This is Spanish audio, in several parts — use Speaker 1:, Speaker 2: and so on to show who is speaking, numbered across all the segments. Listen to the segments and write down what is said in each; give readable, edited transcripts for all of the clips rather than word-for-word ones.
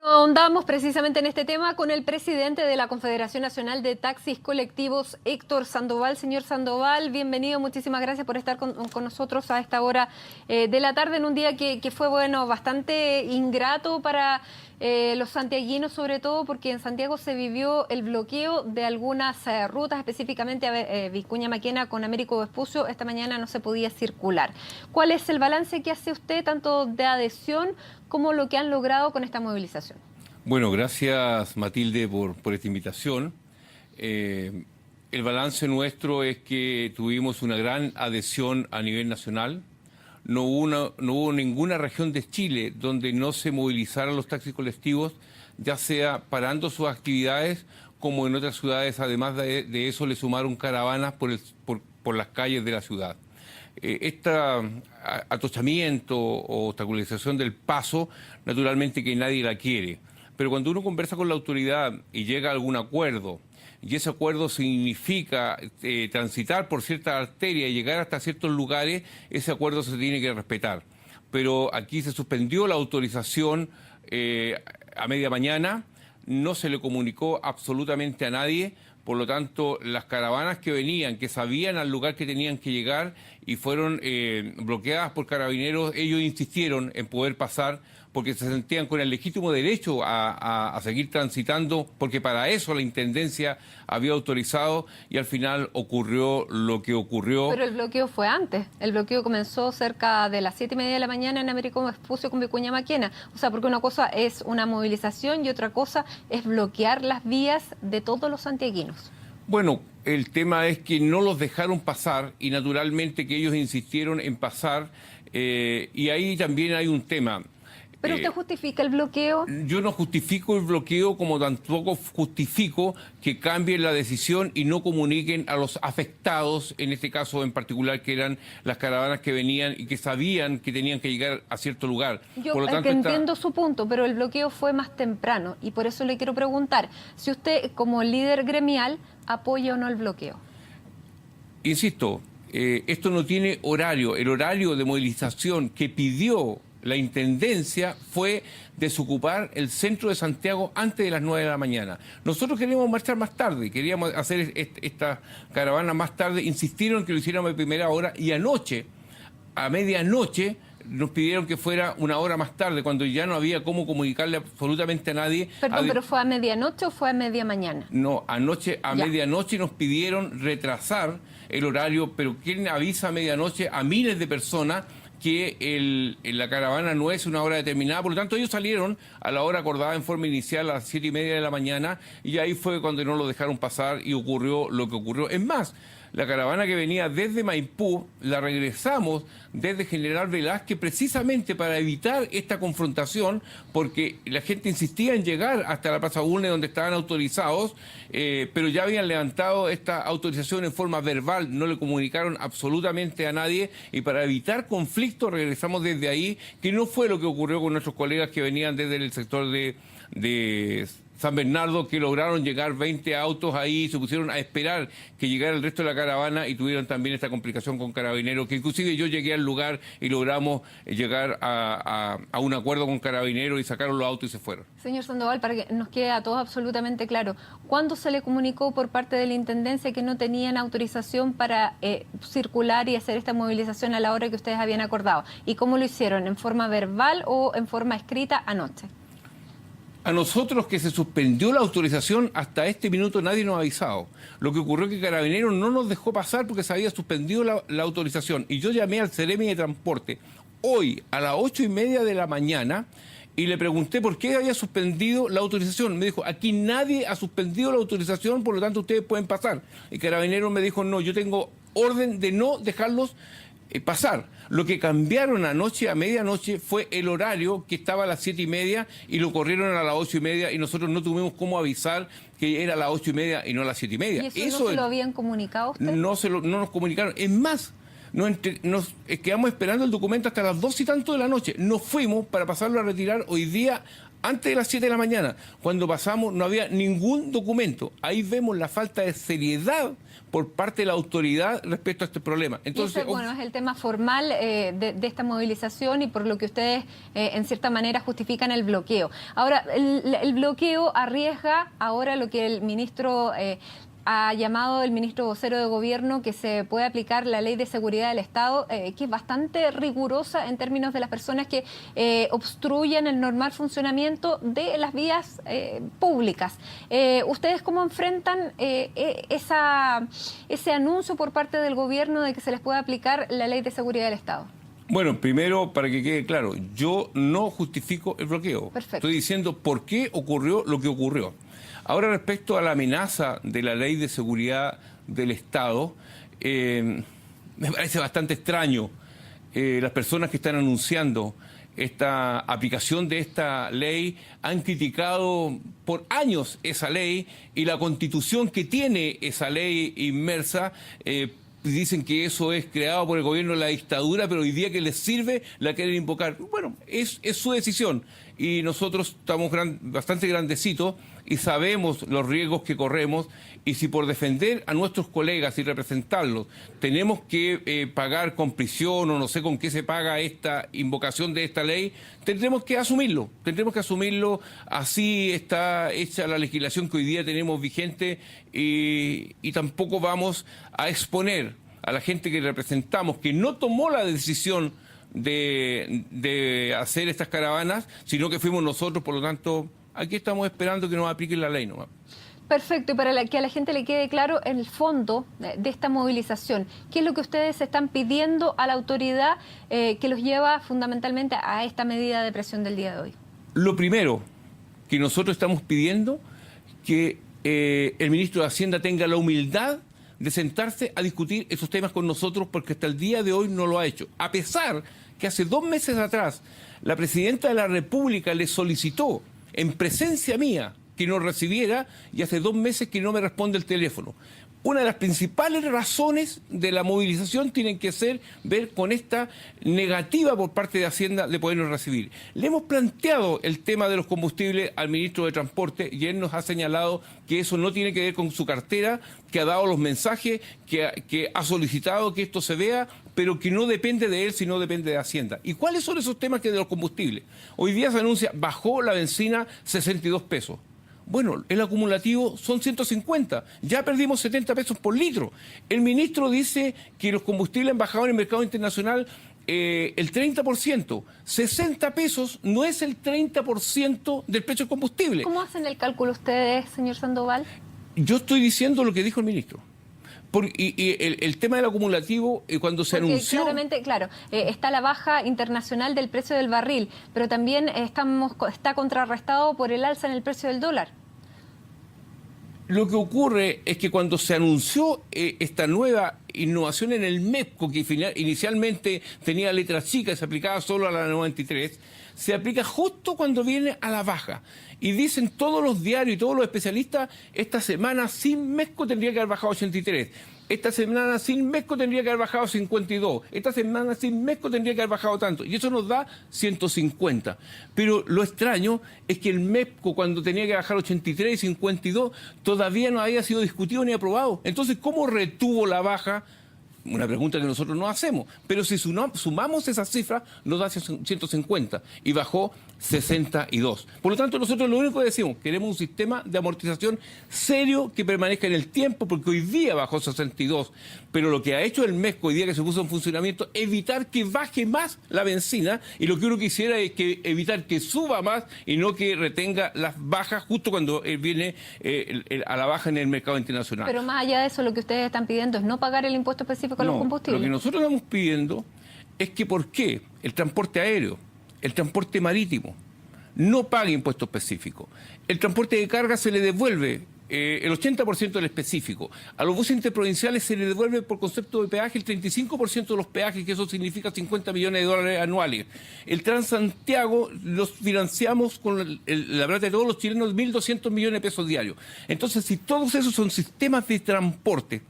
Speaker 1: Ahondamos precisamente en este tema con el presidente de la Confederación Nacional de Taxis Colectivos, Héctor Sandoval. Señor Sandoval, bienvenido, muchísimas gracias por estar con nosotros a esta hora de la tarde en un día que fue, bueno, bastante ingrato para los santiaguinos, sobre todo porque en Santiago se vivió el bloqueo de algunas rutas, específicamente Vicuña Maquena con Américo Vespucio. Esta mañana no se podía circular. ¿Cuál es el balance que hace usted tanto de adhesión como lo que han logrado con esta movilización?
Speaker 2: Bueno, gracias Matilde por esta invitación. El balance nuestro es que tuvimos una gran adhesión a nivel nacional. No hubo ninguna región de Chile donde no se movilizaran los taxis colectivos, ya sea parando sus actividades, como en otras ciudades, además de eso, le sumaron caravanas por las calles de la ciudad. Este atochamiento o obstaculización del paso, naturalmente que nadie la quiere. Pero cuando uno conversa con la autoridad y llega a algún acuerdo, y ese acuerdo significa transitar por cierta arteria y llegar hasta ciertos lugares, ese acuerdo se tiene que respetar. Pero aquí se suspendió la autorización a media mañana, no se le comunicó absolutamente a nadie. Por lo tanto, las caravanas que venían, que sabían al lugar que tenían que llegar y fueron bloqueadas por carabineros, ellos insistieron en poder pasar porque se sentían con el legítimo derecho a seguir transitando, porque para eso la Intendencia había autorizado y al final ocurrió lo que ocurrió.
Speaker 1: Pero el bloqueo fue antes. El bloqueo comenzó cerca de las 7:30 de la mañana en Américo Vespucio con Vicuña Maquena. O sea, porque una cosa es una movilización y otra cosa es bloquear las vías de todos los santiaguinos.
Speaker 2: Bueno, el tema es que no los dejaron pasar y naturalmente que ellos insistieron en pasar y ahí también hay un tema.
Speaker 1: ¿Pero usted justifica el bloqueo?
Speaker 2: Yo no justifico el bloqueo, como tampoco justifico que cambien la decisión y no comuniquen a los afectados, en este caso en particular, que eran las caravanas que venían y que sabían que tenían que llegar a cierto lugar.
Speaker 1: Yo entiendo su punto, pero el bloqueo fue más temprano y por eso le quiero preguntar si usted, como líder gremial, apoya o no el bloqueo.
Speaker 2: Insisto, esto no tiene horario. El horario de movilización que pidió la Intendencia fue desocupar el centro de Santiago antes de las 9 de la mañana. Nosotros queríamos marchar más tarde, queríamos hacer esta caravana más tarde, insistieron que lo hiciéramos de primera hora y anoche, a medianoche, nos pidieron que fuera una hora más tarde, cuando ya no había cómo comunicarle absolutamente a nadie.
Speaker 1: Perdón, ¿pero fue a medianoche o fue a media mañana?
Speaker 2: No, anoche a medianoche nos pidieron retrasar el horario, pero ¿quién avisa a medianoche a miles de personas que la caravana no es una hora determinada? Por lo tanto, ellos salieron a la hora acordada en forma inicial a las 7:30 de la mañana y ahí fue cuando no lo dejaron pasar y ocurrió lo que ocurrió. Es más, la caravana que venía desde Maipú la regresamos desde General Velázquez precisamente para evitar esta confrontación, porque la gente insistía en llegar hasta la Plaza Bulnes donde estaban autorizados, pero ya habían levantado esta autorización en forma verbal, no le comunicaron absolutamente a nadie y para evitar conflictos regresamos desde ahí, que no fue lo que ocurrió con nuestros colegas que venían desde el sector de San Bernardo, que lograron llegar 20 autos ahí, se pusieron a esperar que llegara el resto de la caravana y tuvieron también esta complicación con Carabineros, que inclusive yo llegué al lugar y logramos llegar a un acuerdo con Carabineros y sacaron los autos y se fueron.
Speaker 1: Señor Sandoval, para que nos quede a todos absolutamente claro, ¿cuándo se le comunicó por parte de la Intendencia que no tenían autorización para circular y hacer esta movilización a la hora que ustedes habían acordado? ¿Y cómo lo hicieron? ¿En forma verbal o en forma escrita anoche?
Speaker 2: A nosotros que se suspendió la autorización, hasta este minuto nadie nos ha avisado. Lo que ocurrió es que Carabineros no nos dejó pasar porque se había suspendido la autorización. Y yo llamé al Ceremi de Transporte hoy a las 8:30 de la mañana y le pregunté por qué había suspendido la autorización. Me dijo, aquí nadie ha suspendido la autorización, por lo tanto ustedes pueden pasar. Y Carabineros me dijo, no, yo tengo orden de no dejarlos pasar. Lo que cambiaron anoche a medianoche fue el horario, que estaba a las 7:30 y lo corrieron a las 8:30 y nosotros no tuvimos cómo avisar que era a las 8:30 y no a las 7:30.
Speaker 1: ¿Y eso no se lo habían comunicado a usted?
Speaker 2: No nos comunicaron. Es más, nos quedamos esperando el documento hasta las 2 y tanto de la noche. Nos fuimos para pasarlo a retirar hoy día antes de las 7 de la mañana. Cuando pasamos no había ningún documento. Ahí vemos la falta de seriedad por parte de la autoridad respecto a este problema. Entonces,
Speaker 1: ese, bueno, es el tema formal de esta movilización y por lo que ustedes en cierta manera justifican el bloqueo. Ahora, el bloqueo arriesga ahora lo que el ministro ha llamado el ministro vocero de gobierno, que se puede aplicar la ley de seguridad del Estado, que es bastante rigurosa en términos de las personas que obstruyen el normal funcionamiento de las vías públicas. ¿Ustedes cómo enfrentan ese anuncio por parte del gobierno de que se les puede aplicar la ley de seguridad del Estado?
Speaker 2: Bueno, primero, para que quede claro, yo no justifico el bloqueo.
Speaker 1: Perfecto.
Speaker 2: Estoy diciendo por qué ocurrió lo que ocurrió. Ahora, respecto a la amenaza de la ley de seguridad del Estado, me parece bastante extraño las personas que están anunciando esta aplicación de esta ley han criticado por años esa ley y la constitución que tiene esa ley inmersa. Dicen que eso es creado por el gobierno de la dictadura, pero hoy día que les sirve la quieren invocar. Bueno, es su decisión y nosotros estamos bastante grandecitos y sabemos los riesgos que corremos, y si por defender a nuestros colegas y representarlos tenemos que pagar con prisión o no sé con qué se paga esta invocación de esta ley, tendremos que asumirlo, así está hecha la legislación que hoy día tenemos vigente, y tampoco vamos a exponer a la gente que representamos, que no tomó la decisión de hacer estas caravanas, sino que fuimos nosotros. Por lo tanto, aquí estamos esperando que nos apliquen la ley nomás.
Speaker 1: Perfecto, y para que a la gente le quede claro el fondo de esta movilización, ¿qué es lo que ustedes están pidiendo a la autoridad que los lleva fundamentalmente a esta medida de presión del día de hoy?
Speaker 2: Lo primero que nosotros estamos pidiendo, que el ministro de Hacienda tenga la humildad de sentarse a discutir esos temas con nosotros, porque hasta el día de hoy no lo ha hecho. A pesar que hace 2 meses atrás la presidenta de la República le solicitó en presencia mía que no recibiera, y hace 2 meses que no me responde el teléfono. Una de las principales razones de la movilización tienen que ver con esta negativa por parte de Hacienda de podernos recibir. Le hemos planteado el tema de los combustibles al ministro de Transporte y él nos ha señalado que eso no tiene que ver con su cartera, que ha dado los mensajes, que ha solicitado que esto se vea, pero que no depende de él, sino depende de Hacienda. ¿Y cuáles son esos temas que de los combustibles? Hoy día se anuncia, bajó la benzina 62 pesos. Bueno, el acumulativo son 150, ya perdimos 70 pesos por litro. El ministro dice que los combustibles han bajado en el mercado internacional el 30%. 60 pesos no es el 30% del precio del combustible.
Speaker 1: ¿Cómo hacen el cálculo ustedes, señor Sandoval?
Speaker 2: Yo estoy diciendo lo que dijo el ministro. El tema del acumulativo, cuando se anunció...
Speaker 1: Claramente, claro, está la baja internacional del precio del barril, pero también está contrarrestado por el alza en el precio del dólar.
Speaker 2: Lo que ocurre es que cuando se anunció esta nueva innovación en el MEPCO, que inicialmente tenía letra chica y se aplicaba solo a la 93, se aplica justo cuando viene a la baja. Y dicen todos los diarios y todos los especialistas, esta semana sin MEPCO tendría que haber bajado 83. Esta semana sin MEPCO tendría que haber bajado 52. Esta semana sin MEPCO tendría que haber bajado tanto. Y eso nos da 150. Pero lo extraño es que el MEPCO, cuando tenía que bajar 83 y 52, todavía no había sido discutido ni aprobado. Entonces, ¿cómo retuvo la baja? Una pregunta que nosotros no hacemos. Pero si sumamos esas cifras, nos da 150 y bajó 62. Por lo tanto, nosotros lo único que decimos, queremos un sistema de amortización serio que permanezca en el tiempo, porque hoy día bajó 62. Pero lo que ha hecho el MEPCO hoy día que se puso en funcionamiento, evitar que baje más la benzina, y lo que uno quisiera es que evitar que suba más y no que retenga las bajas justo cuando viene a la baja en el mercado internacional.
Speaker 1: Pero más allá de eso, lo que ustedes están pidiendo es no pagar el impuesto específico a los combustibles.
Speaker 2: Lo que nosotros estamos pidiendo es que ¿por qué el transporte aéreo, el transporte marítimo, no pague impuesto específico? El transporte de carga se le devuelve el 80% del específico. A los buses interprovinciales se le devuelve por concepto de peaje el 35% de los peajes, que eso significa 50 millones de dólares anuales. El Transantiago los financiamos con la plata de todos los chilenos, 1.200 millones de pesos diarios. Entonces, si todos esos son sistemas de transporte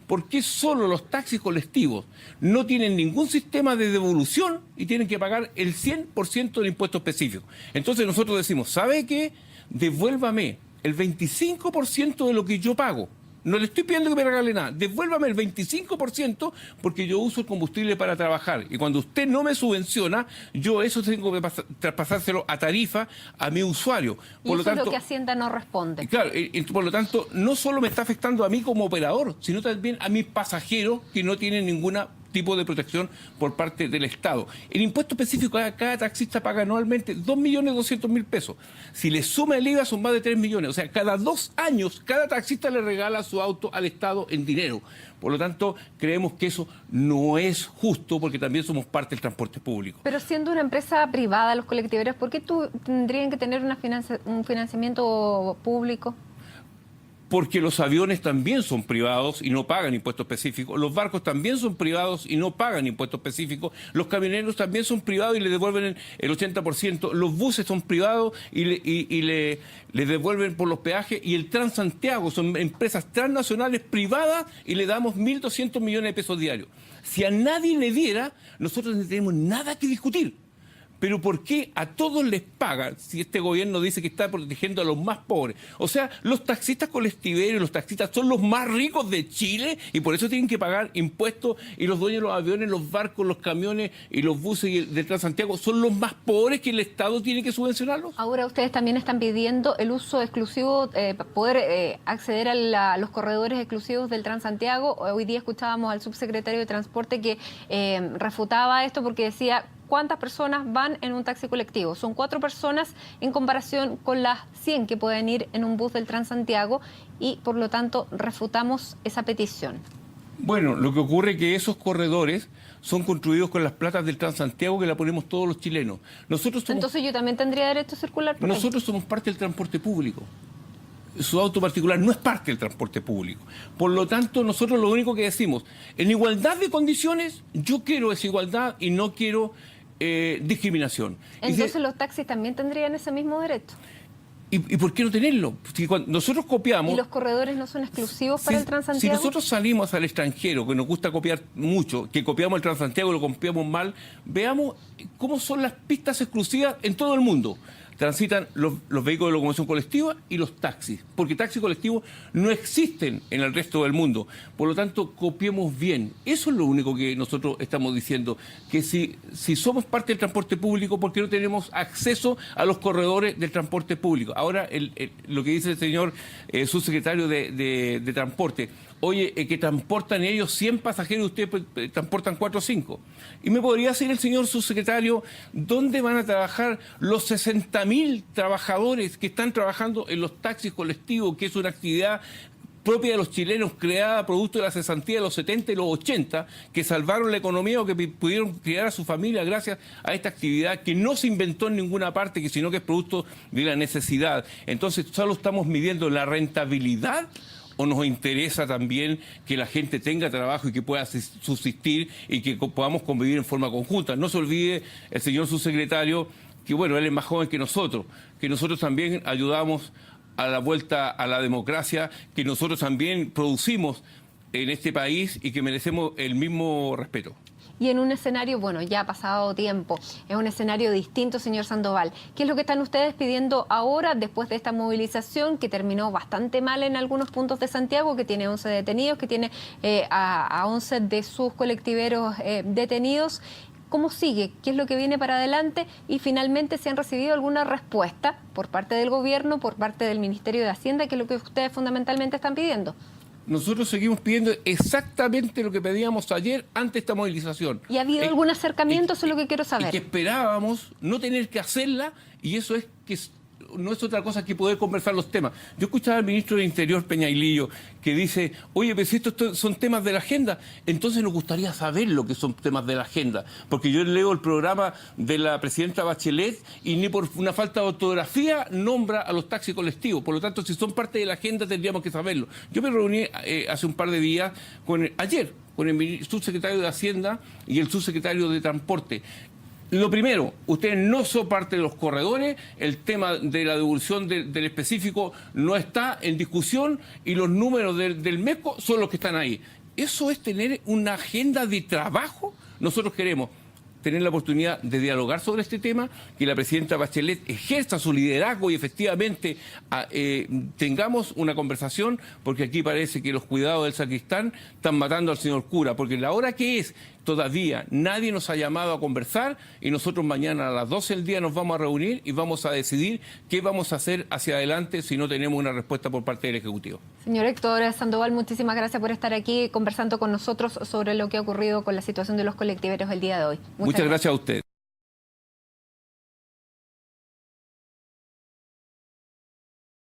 Speaker 2: ¿por qué solo los taxis colectivos no tienen ningún sistema de devolución y tienen que pagar el 100% del impuesto específico? Entonces nosotros decimos, ¿sabe qué? Devuélvame el 25% de lo que yo pago. No le estoy pidiendo que me regale nada. Devuélvame el 25% porque yo uso el combustible para trabajar. Y cuando usted no me subvenciona, yo eso tengo que traspasárselo a tarifa a mi usuario.
Speaker 1: Por lo tanto, es lo que Hacienda no responde.
Speaker 2: Claro, por lo tanto, no solo me está afectando a mí como operador, sino también a mis pasajeros que no tienen ninguna tipo de protección por parte del Estado. El impuesto específico, cada taxista paga anualmente 2.200.000 pesos. Si le suma el IVA son más de 3 millones. O sea, cada 2 años, cada taxista le regala su auto al Estado en dinero. Por lo tanto, creemos que eso no es justo porque también somos parte del transporte público.
Speaker 1: Pero siendo una empresa privada, los colectiveros, ¿por qué tendrían que tener un financiamiento público?
Speaker 2: Porque los aviones también son privados y no pagan impuesto específico. Los barcos también son privados y no pagan impuesto específico. Los camioneros también son privados y le devuelven el 80%. Los buses son privados y le devuelven por los peajes. Y el Transantiago son empresas transnacionales privadas y le damos 1.200 millones de pesos diarios. Si a nadie le diera, nosotros no tenemos nada que discutir. Pero ¿por qué a todos les pagan si este gobierno dice que está protegiendo a los más pobres? O sea, los taxistas colectiveros, los taxistas son los más ricos de Chile y por eso tienen que pagar impuestos, y los dueños de los aviones, los barcos, los camiones y los buses de Transantiago son los más pobres que el Estado tiene que subvencionarlos.
Speaker 1: Ahora ustedes también están pidiendo el uso exclusivo, poder acceder a los corredores exclusivos del Transantiago. Hoy día escuchábamos al subsecretario de Transporte que refutaba esto porque decía: ¿cuántas personas van en un taxi colectivo? Son 4 personas en comparación con las 100 que pueden ir en un bus del Transantiago y, por lo tanto, refutamos esa petición.
Speaker 2: Bueno, lo que ocurre es que esos corredores son construidos con las platas del Transantiago que la ponemos todos los chilenos.
Speaker 1: Entonces yo también tendría derecho a circular por ahí.
Speaker 2: Nosotros somos parte del transporte público. Su auto particular no es parte del transporte público. Por lo tanto, nosotros lo único que decimos, en igualdad de condiciones, yo quiero esa igualdad y no quiero discriminación.
Speaker 1: Entonces los taxis también tendrían ese mismo derecho.
Speaker 2: ¿Y por qué no tenerlo? Si nosotros copiamos...
Speaker 1: ¿Y los corredores no son exclusivos para el Transantiago?
Speaker 2: Si nosotros salimos al extranjero, que nos gusta copiar mucho, que copiamos el Transantiago y lo copiamos mal, veamos cómo son las pistas exclusivas en todo el mundo. Transitan los vehículos de locomoción colectiva y los taxis, porque taxis colectivos no existen en el resto del mundo. Por lo tanto, copiemos bien. Eso es lo único que nosotros estamos diciendo, que si somos parte del transporte público, ¿por qué no tenemos acceso a los corredores del transporte público? Ahora, lo que dice el señor subsecretario de Transporte, oye, que transportan ellos 100 pasajeros, ustedes transportan 4 o 5. Y me podría decir el señor subsecretario, ¿dónde van a trabajar los 60.000 trabajadores que están trabajando en los taxis colectivos, que es una actividad propia de los chilenos, creada producto de la cesantía de los 70 y los 80, que salvaron la economía o que pudieron criar a su familia gracias a esta actividad que no se inventó en ninguna parte, sino que es producto de la necesidad? Entonces, solo estamos midiendo la rentabilidad, ¿o nos interesa también que la gente tenga trabajo y que pueda subsistir y que podamos convivir en forma conjunta? No se olvide el señor subsecretario que, bueno, él es más joven que nosotros también ayudamos a la vuelta a la democracia, que nosotros también producimos en este país y que merecemos el mismo respeto.
Speaker 1: Y en un escenario, bueno, ya ha pasado tiempo, es un escenario distinto, señor Sandoval. ¿Qué es lo que están ustedes pidiendo ahora después de esta movilización que terminó bastante mal en algunos puntos de Santiago, que tiene 11 detenidos, que tiene a 11 de sus colectiveros detenidos? ¿Cómo sigue? ¿Qué es lo que viene para adelante? Y finalmente, ¿se han recibido alguna respuesta por parte del gobierno, por parte del Ministerio de Hacienda, que es lo que ustedes fundamentalmente están pidiendo?
Speaker 2: Nosotros seguimos pidiendo exactamente lo que pedíamos ayer ante esta movilización.
Speaker 1: ¿Y ha habido algún acercamiento? Eso es lo que quiero saber.
Speaker 2: Y que esperábamos no tener que hacerla, y eso es que no es otra cosa que poder conversar los temas. Yo escuchaba al ministro del Interior, Peñailillo, que dice, oye, pero si estos son temas de la agenda, entonces nos gustaría saber lo que son temas de la agenda. Porque yo leo el programa de la presidenta Bachelet y ni por una falta de ortografía nombra a los taxis colectivos. Por lo tanto, si son parte de la agenda, tendríamos que saberlo. Yo me reuní hace un par de días, ayer, con el subsecretario de Hacienda y el subsecretario de Transporte. Lo primero, ustedes no son parte de los corredores, el tema de la devolución del específico no está en discusión y los números del MECO son los que están ahí. ¿Eso es tener una agenda de trabajo? Nosotros queremos tener la oportunidad de dialogar sobre este tema, que la presidenta Bachelet ejerza su liderazgo y efectivamente tengamos una conversación, porque aquí parece que los cuidados del sacristán están matando al señor cura, porque la hora que es, todavía nadie nos ha llamado a conversar y nosotros mañana a las 12 del día nos vamos a reunir y vamos a decidir qué vamos a hacer hacia adelante si no tenemos una respuesta por parte del Ejecutivo.
Speaker 1: Señor Héctor Sandoval, muchísimas gracias por estar aquí conversando con nosotros sobre lo que ha ocurrido con la situación de los colectiveros el día de hoy.
Speaker 2: Muchas gracias a usted.